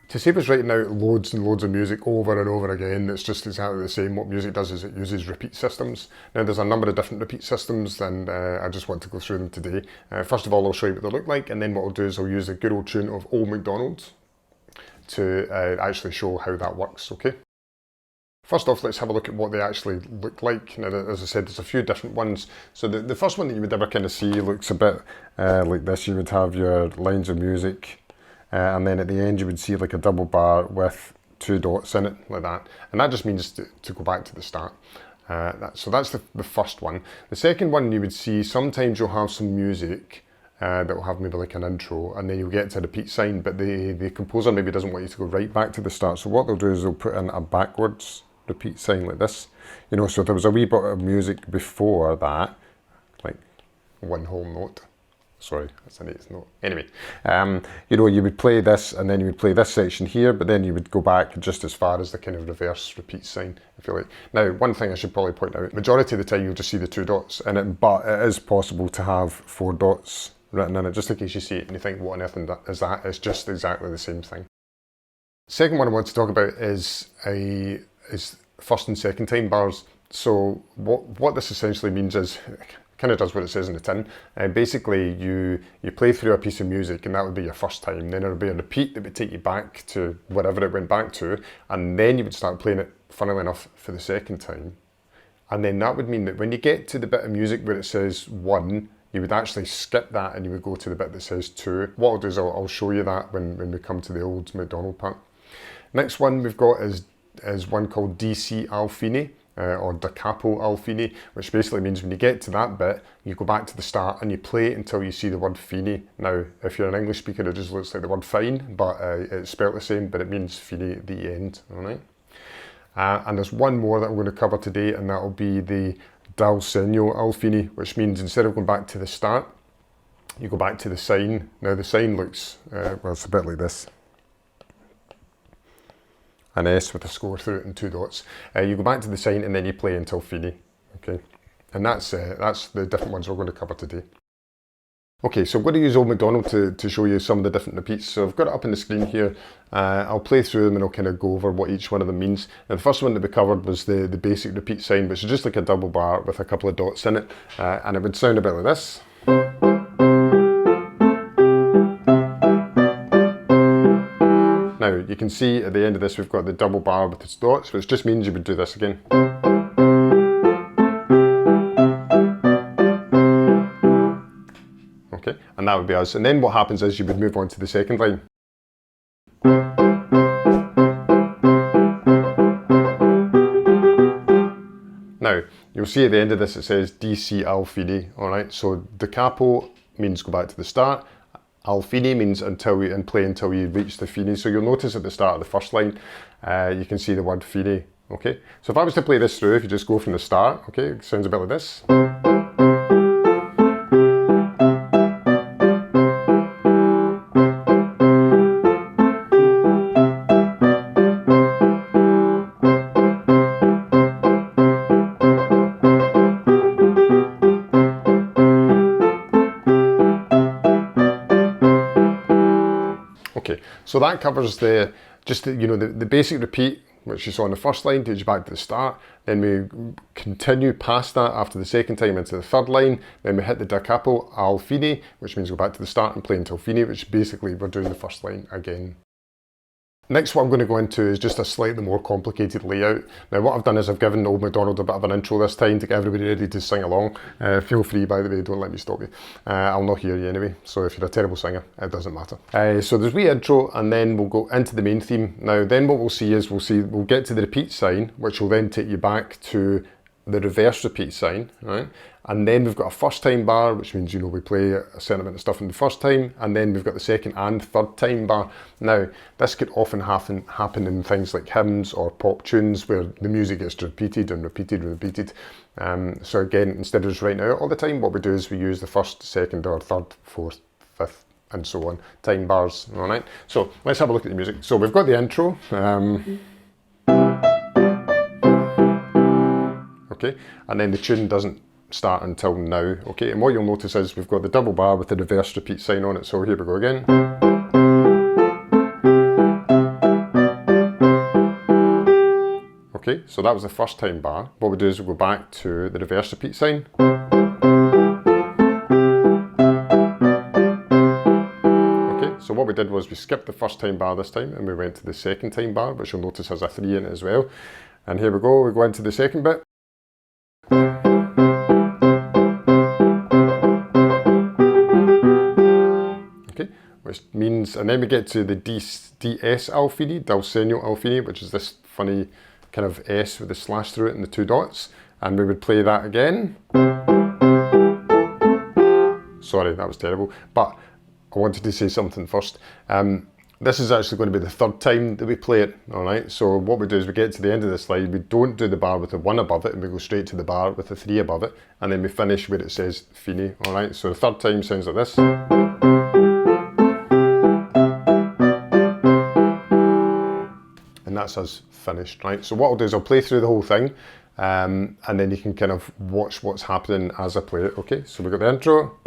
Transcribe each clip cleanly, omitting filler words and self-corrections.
To save us writing out loads and loads of music over and over again, it's just exactly the same. What music does is it uses repeat systems. Now there's a number of different repeat systems, and I just want to go through them today. First of all, I'll show you what they look like, and then what I'll do is I'll use the good old tune of Old MacDonald to actually show how that works, okay? First off, let's have a look at what they actually look like. Now, as I said, there's a few different ones. So the first one that you would ever kind of see looks a bit like this. You would have your lines of music, and then at the end you would see like a double bar with 2 dots in it, like that. And that just means to go back to the start. So that's the first one. The second one, you would see sometimes you'll have some music that will have maybe like an intro, and then you'll get to a repeat sign, but the composer maybe doesn't want you to go right back to the start. So what they'll do is they'll put in a backwards repeat sign like this. You know, so if there was a wee bit of music before that, like one whole note. Sorry, that's an eighth note. Anyway, you know, you would play this and then you would play this section here, but then you would go back just as far as the kind of reverse repeat sign, if you like. Now, one thing I should probably point out, majority of the time you'll just see the 2 dots in it, but it is possible to have 4 dots written in it, just in case you see it and you think, what on earth is that? It's just exactly the same thing. Second one I want to talk about is first and second time bars. So what this essentially means is, kind of does what it says in the tin. Basically, you play through a piece of music, and that would be your first time. Then there would be a repeat that would take you back to whatever it went back to, and then you would start playing it, funnily enough, for the second time. And then that would mean that when you get to the bit of music where it says 1, you would actually skip that and you would go to the bit that says 2. What I'll do is I'll show you that when we come to the Old MacDonald part. Next one we've got is one called DC al fine, or da Capo al fine, which basically means when you get to that bit, you go back to the start and you play it until you see the word fine. Now, if you're an English speaker, it just looks like the word fine, but it's spelled the same, but it means fine at the end, all right? And there's one more that I'm going to cover today, and that'll be the dal Segno al fine, which means instead of going back to the start, you go back to the sign. Now the sign looks, well, it's a bit like this. An S with a score through it and 2 dots. You go back to the sign and then you play until fine, okay? And that's the different ones we're going to cover today. Okay, so I'm going to use Old MacDonald to show you some of the different repeats. So I've got it up on the screen here. I'll play through them and I'll kind of go over what each one of them means. Now the first one that we covered was the basic repeat sign, which is just like a double bar with a couple of dots in it. And it would sound a bit like this. Now, you can see at the end of this we've got the double bar with its dots, which just means you would do this again. Okay, and that would be us. And then what happens is you would move on to the second line. Now, you'll see at the end of this it says DC al fine, alright? So da Capo means go back to the start. Al fine means play until you reach the fine. So you'll notice at the start of the first line, you can see the word fine, okay? So if I was to play this through, if you just go from the start, okay, it sounds a bit like this. Okay, so that covers the basic repeat, which you saw in the first line, takes you back to the start. Then we continue past that after the second time into the third line. Then we hit the da Capo al fine, which means go back to the start and play until fine, which basically we're doing the first line again. Next, what I'm going to go into is just a slightly more complicated layout. Now, what I've done is I've given Old MacDonald a bit of an intro this time to get everybody ready to sing along. Feel free, by the way, don't let me stop you. I'll not hear you anyway, so if you're a terrible singer, it doesn't matter. So there's a wee intro, and then we'll go into the main theme. Now, then what we'll see is we'll get to the repeat sign, which will then take you back to the reverse repeat sign, right? And then we've got a first time bar, which means, we play a certain amount of stuff in the first time, and then we've got the second and third time bar. Now, this could often happen in things like hymns or pop tunes where the music gets repeated and repeated and repeated. So again, instead of just writing it out all the time, what we do is we use the first, second, or third, fourth, fifth, and so on, time bars, all right? So let's have a look at the music. So we've got the intro. Okay, and then the tune doesn't start until now, okay? And what you'll notice is we've got the double bar with the reverse repeat sign on it, so here we go again. so that was the first time bar. What we do is we go back to the reverse repeat sign. Okay, so what we did was we skipped the first time bar this time and we went to the second time bar, which you'll notice has a 3 in it as well. And here we go into the second bit. Okay, which means, and then we get to the DS Alfini, Dal Segno Alfini, which is this funny kind of S with the slash through it and the 2 dots. And we would play that again. Sorry, that was terrible. But I wanted to say something first. This is actually going to be the third time that we play it, alright? So what we do is we get to the end of the slide, we don't do the bar with the 1 above it, and we go straight to the bar with the 3 above it, and then we finish where it says Fini, alright? So the third time sounds like this. And that's us finished, right? So what I'll do is I'll play through the whole thing, and then you can kind of watch what's happening as I play it, okay? So we've got the intro.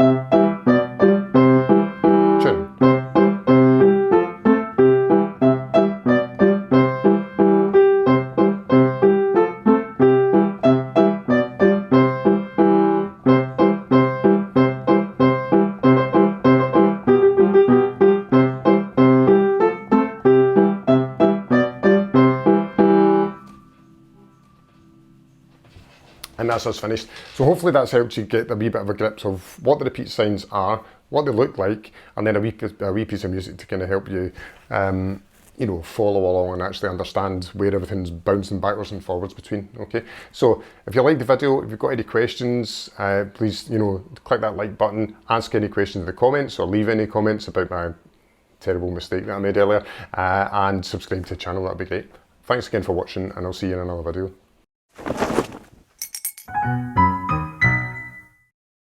Tune. And that's us finished. So hopefully that's helped you get a wee bit of a grip of what the repeat signs are, what they look like, and then a wee piece of music to kind of help you, you know, follow along and actually understand where everything's bouncing backwards and forwards between, okay? So if you liked the video, if you've got any questions, please, you know, click that like button, ask any questions in the comments, or leave any comments about my terrible mistake that I made earlier, and subscribe to the channel, that'd be great. Thanks again for watching, and I'll see you in another video.